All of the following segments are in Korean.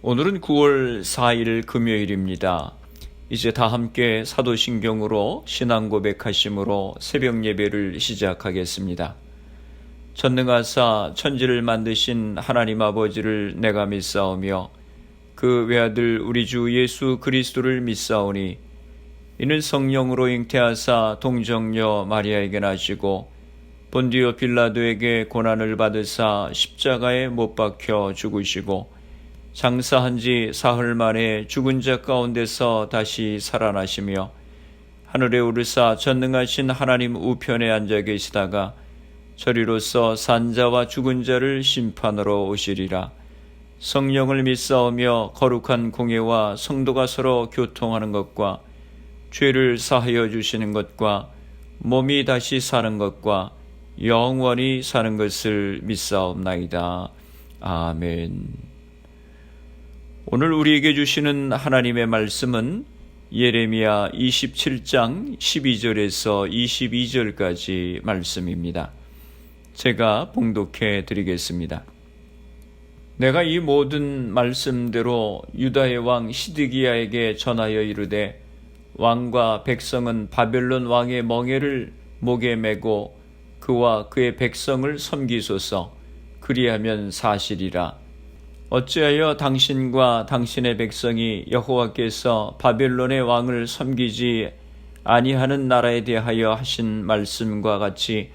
오늘은 9월 4일 금요일입니다. 이제 다 함께 사도신경으로 신앙 고백하심으로 새벽 예배를 시작하겠습니다. 전능하사 천지를 만드신 하나님 아버지를 내가 믿사오며 그 외아들 우리 주 예수 그리스도를 믿사오니 이는 성령으로 잉태하사 동정녀 마리아에게 나시고 본디오 빌라도에게 고난을 받으사 십자가에 못 박혀 죽으시고 장사한 지 사흘 만에 죽은 자 가운데서 다시 살아나시며 하늘에 오르사 전능하신 하나님 우편에 앉아 계시다가 저리로서 산자와 죽은 자를 심판하러 오시리라. 성령을 믿사오며 거룩한 공예와 성도가 서로 교통하는 것과 죄를 사하여 주시는 것과 몸이 다시 사는 것과 영원히 사는 것을 믿사옵나이다. 아멘. 오늘 우리에게 주시는 하나님의 말씀은 예레미야 27장 12절에서 22절까지 말씀입니다. 제가 봉독해 드리겠습니다. 내가 이 모든 말씀대로 유다의 왕 시드기야에게 전하여 이르되 왕과 백성은 바벨론 왕의 멍에를 목에 메고 그와 그의 백성을 섬기소서. 그리하면 사실이라. 어찌하여 당신과 당신의 백성이 여호와께서 바벨론의 왕을 섬기지 아니하는 나라에 대하여 하신 말씀과 같이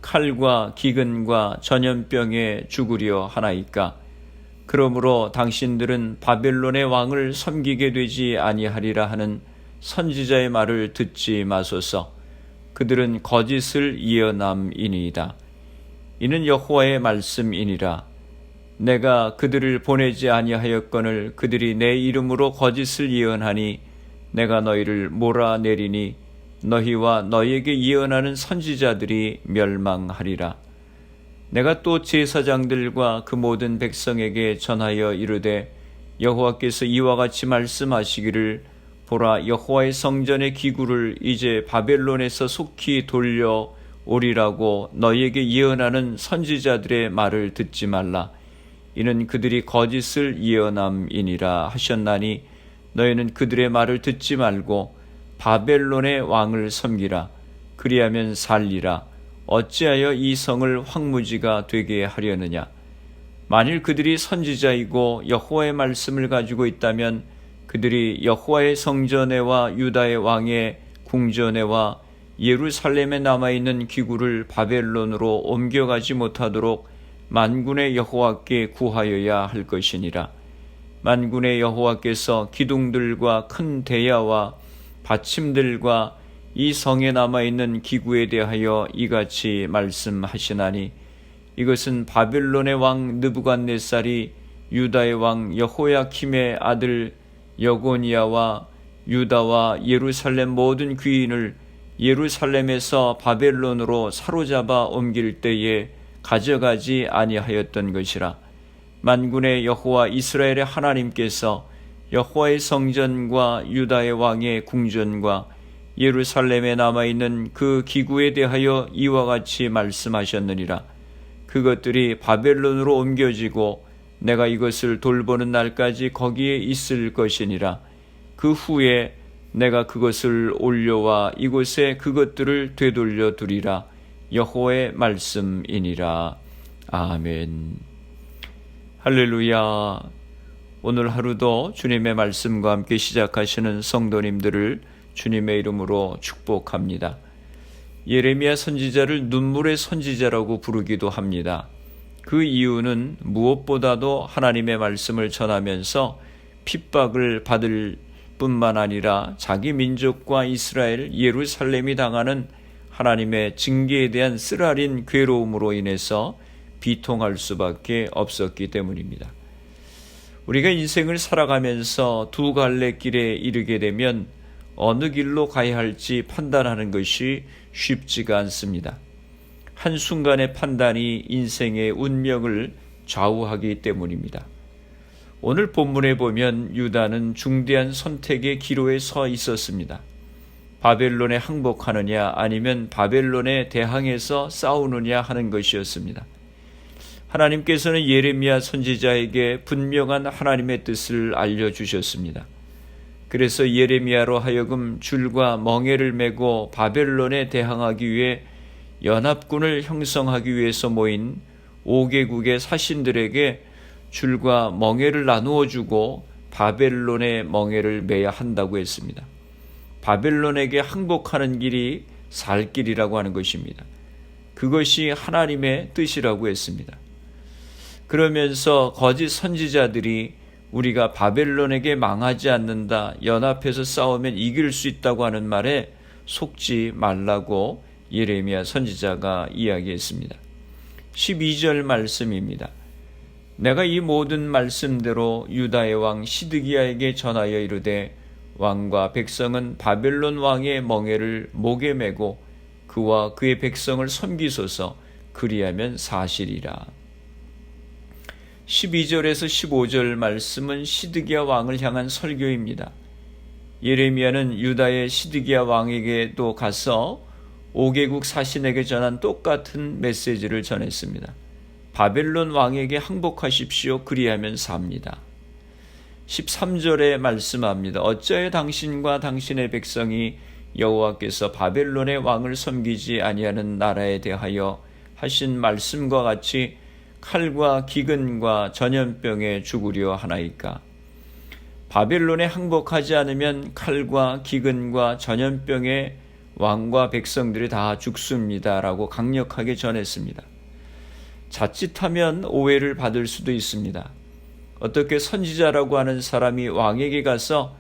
칼과 기근과 전염병에 죽으려 하나이까? 그러므로 당신들은 바벨론의 왕을 섬기게 되지 아니하리라 하는 선지자의 말을 듣지 마소서. 그들은 거짓을 이어남이니이다. 이는 여호와의 말씀이니라. 내가 그들을 보내지 아니하였거늘 그들이 내 이름으로 거짓을 예언하니 내가 너희를 몰아내리니 너희와 너희에게 예언하는 선지자들이 멸망하리라. 내가 또 제사장들과 그 모든 백성에게 전하여 이르되 여호와께서 이와 같이 말씀하시기를 보라, 여호와의 성전의 기구를 이제 바벨론에서 속히 돌려오리라고 너희에게 예언하는 선지자들의 말을 듣지 말라. 이는 그들이 거짓을 예언함이니라 하셨나니 너희는 그들의 말을 듣지 말고 바벨론의 왕을 섬기라. 그리하면 살리라. 어찌하여 이 성을 황무지가 되게 하려느냐. 만일 그들이 선지자이고 여호와의 말씀을 가지고 있다면 그들이 여호와의 성전에와 유다의 왕의 궁전에와 예루살렘에 남아있는 기구를 바벨론으로 옮겨가지 못하도록 만군의 여호와께 구하여야 할 것이니라. 만군의 여호와께서 기둥들과 큰 대야와 받침들과 이 성에 남아있는 기구에 대하여 이같이 말씀하시나니 이것은 바벨론의 왕 느부갓네살이 유다의 왕 여호야킴의 아들 여고니아와 유다와 예루살렘 모든 귀인을 예루살렘에서 바벨론으로 사로잡아 옮길 때에 가져가지 아니하였던 것이라. 만군의 여호와 이스라엘의 하나님께서 여호와의 성전과 유다의 왕의 궁전과 예루살렘에 남아있는 그 기구에 대하여 이와 같이 말씀하셨느니라. 그것들이 바벨론으로 옮겨지고 내가 이것을 돌보는 날까지 거기에 있을 것이니라. 그 후에 내가 그것을 올려와 이곳에 그것들을 되돌려 두리라. 여호와의 말씀이니라. 아멘. 할렐루야. 오늘 하루도 주님의 말씀과 함께 시작하시는 성도님들을 주님의 이름으로 축복합니다. 예레미야 선지자를 눈물의 선지자라고 부르기도 합니다. 그 이유는 무엇보다도 하나님의 말씀을 전하면서 핍박을 받을 뿐만 아니라 자기 민족과 이스라엘 예루살렘이 당하는 하나님의 징계에 대한 쓰라린 괴로움으로 인해서 비통할 수밖에 없었기 때문입니다. 우리가 인생을 살아가면서 두 갈래 길에 이르게 되면 어느 길로 가야 할지 판단하는 것이 쉽지가 않습니다. 한순간의 판단이 인생의 운명을 좌우하기 때문입니다. 오늘 본문에 보면 유다는 중대한 선택의 기로에 서 있었습니다. 바벨론에 항복하느냐 아니면 바벨론에 대항해서 싸우느냐 하는 것이었습니다. 하나님께서는 예레미야 선지자에게 분명한 하나님의 뜻을 알려주셨습니다. 그래서 예레미야로 하여금 줄과 멍에를 메고 바벨론에 대항하기 위해 연합군을 형성하기 위해서 모인 5개국의 사신들에게 줄과 멍에를 나누어 주고 바벨론의 멍에를 매야 한다고 했습니다. 바벨론에게 항복하는 길이 살 길이라고 하는 것입니다. 그것이 하나님의 뜻이라고 했습니다. 그러면서 거짓 선지자들이 우리가 바벨론에게 망하지 않는다, 연합해서 싸우면 이길 수 있다고 하는 말에 속지 말라고 예레미야 선지자가 이야기했습니다. 12절 말씀입니다. 내가 이 모든 말씀대로 유다의 왕 시드기야에게 전하여 이르되 왕과 백성은 바벨론 왕의 멍에를 목에 메고 그와 그의 백성을 섬기소서, 그리하면 사실이라. 12절에서 15절 말씀은 시드기야 왕을 향한 설교입니다. 예레미야는 유다의 시드기야 왕에게도 가서 5개국 사신에게 전한 똑같은 메시지를 전했습니다. 바벨론 왕에게 항복하십시오. 그리하면 삽니다. 13절에 말씀합니다. 어찌하여 당신과 당신의 백성이 여호와께서 바벨론의 왕을 섬기지 아니하는 나라에 대하여 하신 말씀과 같이 칼과 기근과 전염병에 죽으려 하나이까? 바벨론에 항복하지 않으면 칼과 기근과 전염병에 왕과 백성들이 다 죽습니다라고 강력하게 전했습니다. 자칫하면 오해를 받을 수도 있습니다. 어떻게 선지자라고 하는 사람이 왕에게 가서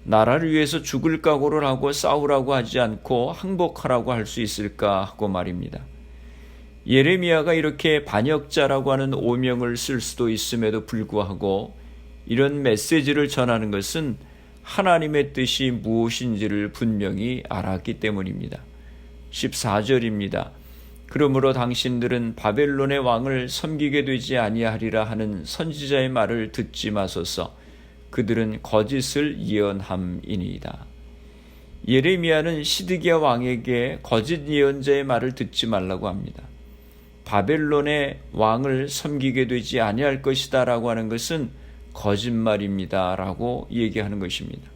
나라를 위해서 죽을 각오를 하고 싸우라고 하지 않고 항복하라고 할 수 있을까 하고 말입니다. 예레미야가 이렇게 반역자라고 하는 오명을 쓸 수도 있음에도 불구하고 이런 메시지를 전하는 것은 하나님의 뜻이 무엇인지를 분명히 알았기 때문입니다. 14절입니다. 그러므로 당신들은 바벨론의 왕을 섬기게 되지 아니하리라 하는 선지자의 말을 듣지 마소서. 그들은 거짓을 예언함이니이다. 예레미야는 시드기야 왕에게 거짓 예언자의 말을 듣지 말라고 합니다. 바벨론의 왕을 섬기게 되지 아니할 것이다 라고 하는 것은 거짓말입니다 라고 얘기하는 것입니다.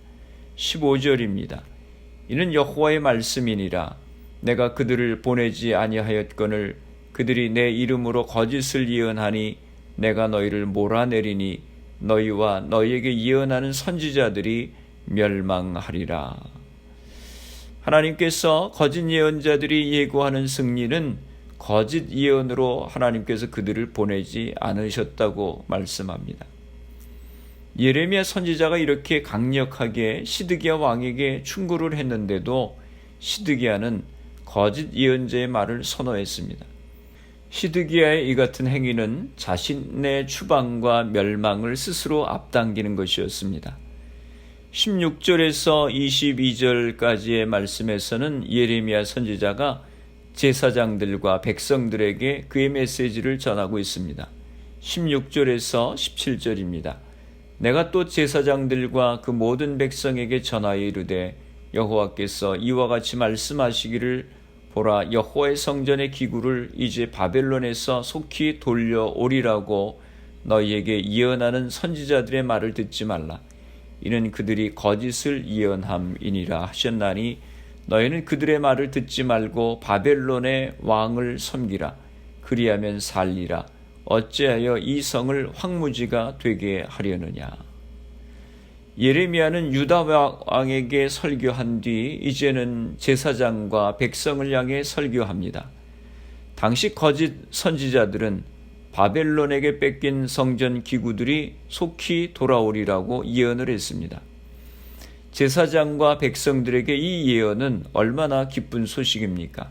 15절입니다. 이는 여호와의 말씀이니라. 내가 그들을 보내지 아니하였거늘 그들이 내 이름으로 거짓을 예언하니 내가 너희를 몰아내리니 너희와 너희에게 예언하는 선지자들이 멸망하리라. 하나님께서 거짓 예언자들이 예고하는 승리는 거짓 예언으로 하나님께서 그들을 보내지 않으셨다고 말씀합니다. 예레미야 선지자가 이렇게 강력하게 시드기야 왕에게 충고를 했는데도 시드기야는 거짓 예언자의 말을 선호했습니다. 시드기야의 이 같은 행위는 자신의 추방과 멸망을 스스로 앞당기는 것이었습니다. 16절에서 22절까지의 말씀에서는 예레미야 선지자가 제사장들과 백성들에게 그의 메시지를 전하고 있습니다. 16절에서 17절입니다. 내가 또 제사장들과 그 모든 백성에게 전하여 이르되 여호와께서 이와 같이 말씀하시기를 보라, 여호와의 성전의 기구를 이제 바벨론에서 속히 돌려오리라고 너희에게 예언하는 선지자들의 말을 듣지 말라. 이는 그들이 거짓을 예언함이니라 하셨나니 너희는 그들의 말을 듣지 말고 바벨론의 왕을 섬기라. 그리하면 살리라. 어찌하여 이 성을 황무지가 되게 하려느냐. 예레미야는 유다 왕에게 설교한 뒤 이제는 제사장과 백성을 향해 설교합니다. 당시 거짓 선지자들은 바벨론에게 뺏긴 성전 기구들이 속히 돌아오리라고 예언을 했습니다. 제사장과 백성들에게 이 예언은 얼마나 기쁜 소식입니까?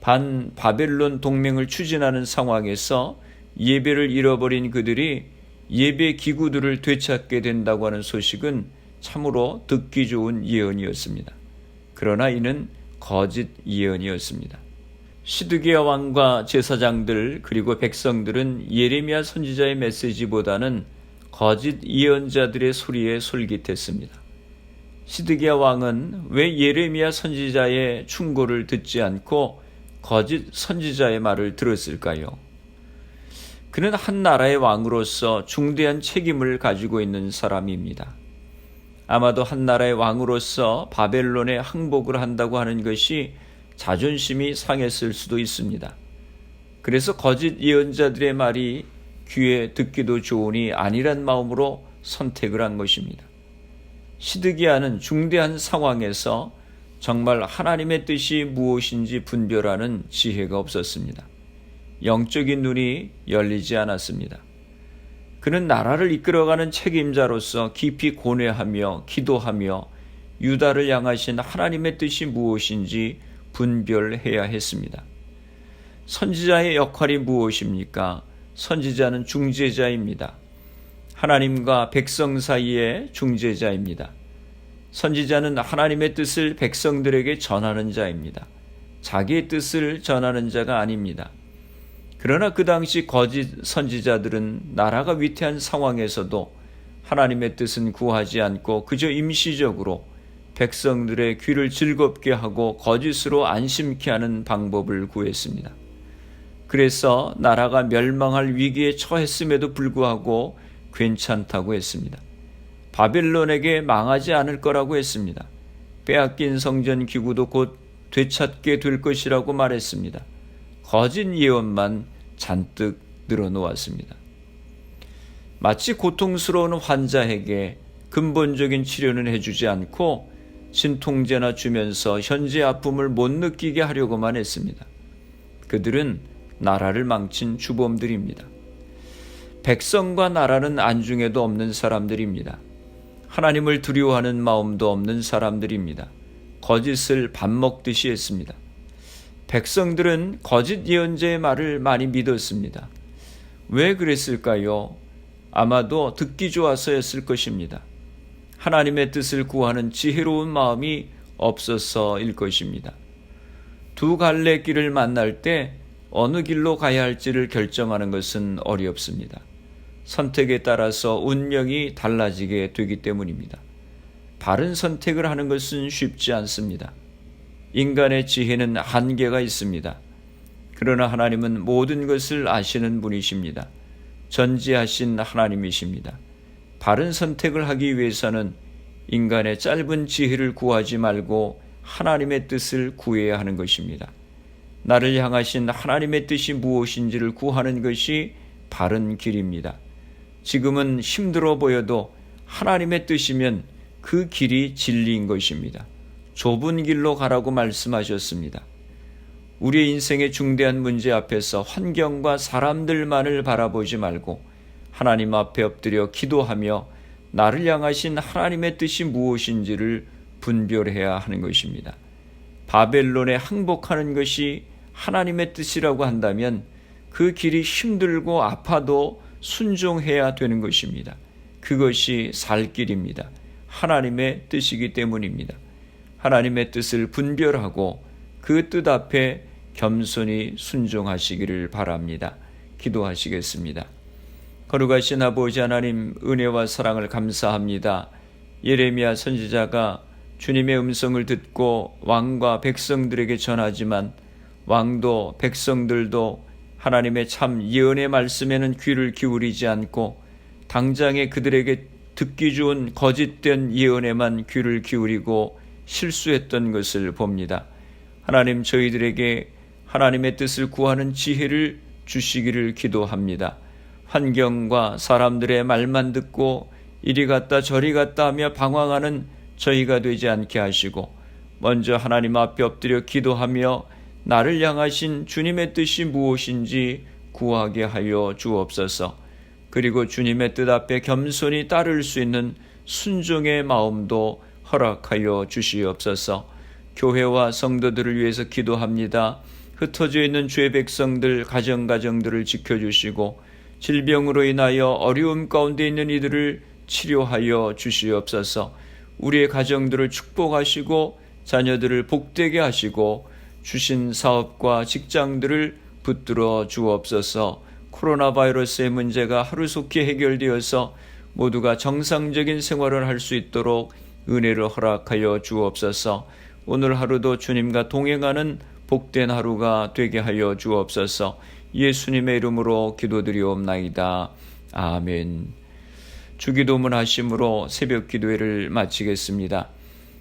반 바벨론 동맹을 추진하는 상황에서 예배를 잃어버린 그들이 예배 기구들을 되찾게 된다고 하는 소식은 참으로 듣기 좋은 예언이었습니다. 그러나 이는 거짓 예언이었습니다. 시드기야 왕과 제사장들 그리고 백성들은 예레미야 선지자의 메시지보다는 거짓 예언자들의 소리에 솔깃했습니다. 시드기야 왕은 왜 예레미야 선지자의 충고를 듣지 않고 거짓 선지자의 말을 들었을까요? 그는 한 나라의 왕으로서 중대한 책임을 가지고 있는 사람입니다. 아마도 한 나라의 왕으로서 바벨론에 항복을 한다고 하는 것이 자존심이 상했을 수도 있습니다. 그래서 거짓 예언자들의 말이 귀에 듣기도 좋으니 아니란 마음으로 선택을 한 것입니다. 시드기야는 중대한 상황에서 정말 하나님의 뜻이 무엇인지 분별하는 지혜가 없었습니다. 영적인 눈이 열리지 않았습니다. 그는 나라를 이끌어가는 책임자로서 깊이 고뇌하며 기도하며 유다를 향하신 하나님의 뜻이 무엇인지 분별해야 했습니다. 선지자의 역할이 무엇입니까? 선지자는 중재자입니다. 하나님과 백성 사이의 중재자입니다. 선지자는 하나님의 뜻을 백성들에게 전하는 자입니다. 자기의 뜻을 전하는 자가 아닙니다. 그러나 그 당시 거짓 선지자들은 나라가 위태한 상황에서도 하나님의 뜻은 구하지 않고 그저 임시적으로 백성들의 귀를 즐겁게 하고 거짓으로 안심케 하는 방법을 구했습니다. 그래서 나라가 멸망할 위기에 처했음에도 불구하고 괜찮다고 했습니다. 바벨론에게 망하지 않을 거라고 했습니다. 빼앗긴 성전 기구도 곧 되찾게 될 것이라고 말했습니다. 거짓 예언만 잔뜩 늘어놓았습니다. 마치 고통스러운 환자에게 근본적인 치료는 해주지 않고 진통제나 주면서 현재 아픔을 못 느끼게 하려고만 했습니다. 그들은 나라를 망친 주범들입니다. 백성과 나라는 안중에도 없는 사람들입니다. 하나님을 두려워하는 마음도 없는 사람들입니다. 거짓을 밥 먹듯이 했습니다. 백성들은 거짓 예언자의 말을 많이 믿었습니다. 왜 그랬을까요? 아마도 듣기 좋아서였을 것입니다. 하나님의 뜻을 구하는 지혜로운 마음이 없어서일 것입니다. 두 갈래 길을 만날 때 어느 길로 가야 할지를 결정하는 것은 어렵습니다. 선택에 따라서 운명이 달라지게 되기 때문입니다. 바른 선택을 하는 것은 쉽지 않습니다. 인간의 지혜는 한계가 있습니다. 그러나 하나님은 모든 것을 아시는 분이십니다. 전지하신 하나님이십니다. 바른 선택을 하기 위해서는 인간의 짧은 지혜를 구하지 말고 하나님의 뜻을 구해야 하는 것입니다. 나를 향하신 하나님의 뜻이 무엇인지를 구하는 것이 바른 길입니다. 지금은 힘들어 보여도 하나님의 뜻이면 그 길이 진리인 것입니다. 좁은 길로 가라고 말씀하셨습니다. 우리의 인생의 중대한 문제 앞에서 환경과 사람들만을 바라보지 말고 하나님 앞에 엎드려 기도하며 나를 향하신 하나님의 뜻이 무엇인지를 분별해야 하는 것입니다. 바벨론에 항복하는 것이 하나님의 뜻이라고 한다면 그 길이 힘들고 아파도 순종해야 되는 것입니다. 그것이 살 길입니다. 하나님의 뜻이기 때문입니다. 하나님의 뜻을 분별하고 그 뜻 앞에 겸손히 순종하시기를 바랍니다. 기도하시겠습니다. 거룩하신 아버지 하나님, 은혜와 사랑을 감사합니다. 예레미야 선지자가 주님의 음성을 듣고 왕과 백성들에게 전하지만 왕도 백성들도 하나님의 참 예언의 말씀에는 귀를 기울이지 않고 당장에 그들에게 듣기 좋은 거짓된 예언에만 귀를 기울이고 실수했던 것을 봅니다. 하나님, 저희들에게 하나님의 뜻을 구하는 지혜를 주시기를 기도합니다. 환경과 사람들의 말만 듣고 이리 갔다 저리 갔다 하며 방황하는 저희가 되지 않게 하시고 먼저 하나님 앞에 엎드려 기도하며 나를 향하신 주님의 뜻이 무엇인지 구하게 하여 주옵소서. 그리고 주님의 뜻 앞에 겸손히 따를 수 있는 순종의 마음도 허락하여 주시옵소서. 교회와 성도들을 위해서 기도합니다. 흩어져 있는 주의 백성들 가정들을 지켜주시고 질병으로 인하여 어려움 가운데 있는 이들을 치료하여 주시옵소서. 우리의 가정들을 축복하시고 자녀들을 복되게 하시고 주신 사업과 직장들을 붙들어 주옵소서. 코로나 바이러스의 문제가 하루속히 해결되어서 모두가 정상적인 생활을 할 수 있도록 은혜를 허락하여 주옵소서. 오늘 하루도 주님과 동행하는 복된 하루가 되게 하여 주옵소서. 예수님의 이름으로 기도드리옵나이다. 아멘. 주기도문 하심으로 새벽 기도회를 마치겠습니다.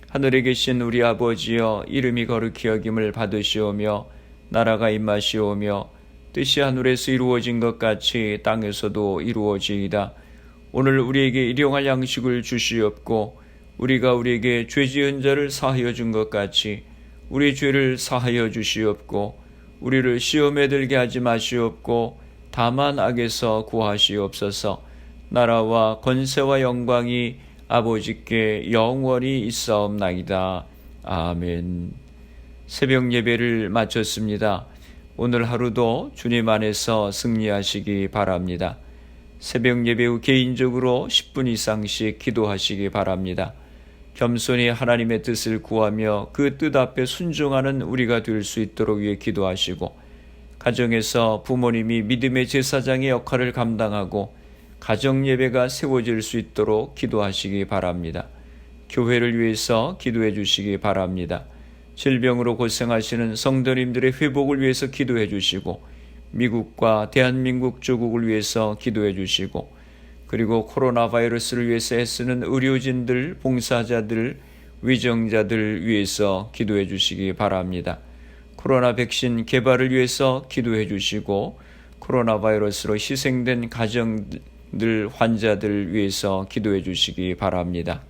하늘에 계신 우리 아버지여, 이름이 거룩히 여김을 받으시오며 나라가 임하시오며 뜻이 하늘에서 이루어진 것 같이 땅에서도 이루어지이다. 오늘 우리에게 일용할 양식을 주시옵고 우리가 우리에게 죄 지은 자를 사하여 준 것 같이 우리 죄를 사하여 주시옵고 우리를 시험에 들게 하지 마시옵고 다만 악에서 구하시옵소서. 나라와 권세와 영광이 아버지께 영원히 있사옵나이다. 아멘. 새벽 예배를 마쳤습니다. 오늘 하루도 주님 안에서 승리하시기 바랍니다. 새벽 예배 후 개인적으로 10분 이상씩 기도하시기 바랍니다. 겸손히 하나님의 뜻을 구하며 그 뜻 앞에 순종하는 우리가 될 수 있도록 위해 기도하시고, 가정에서 부모님이 믿음의 제사장의 역할을 감당하고 가정 예배가 세워질 수 있도록 기도하시기 바랍니다. 교회를 위해서 기도해 주시기 바랍니다. 질병으로 고생하시는 성도님들의 회복을 위해서 기도해 주시고, 미국과 대한민국 조국을 위해서 기도해 주시고, 그리고 코로나 바이러스를 위해서 애쓰는 의료진들, 봉사자들, 위정자들 위해서 기도해 주시기 바랍니다. 코로나 백신 개발을 위해서 기도해 주시고, 코로나 바이러스로 희생된 가정들, 환자들 위해서 기도해 주시기 바랍니다.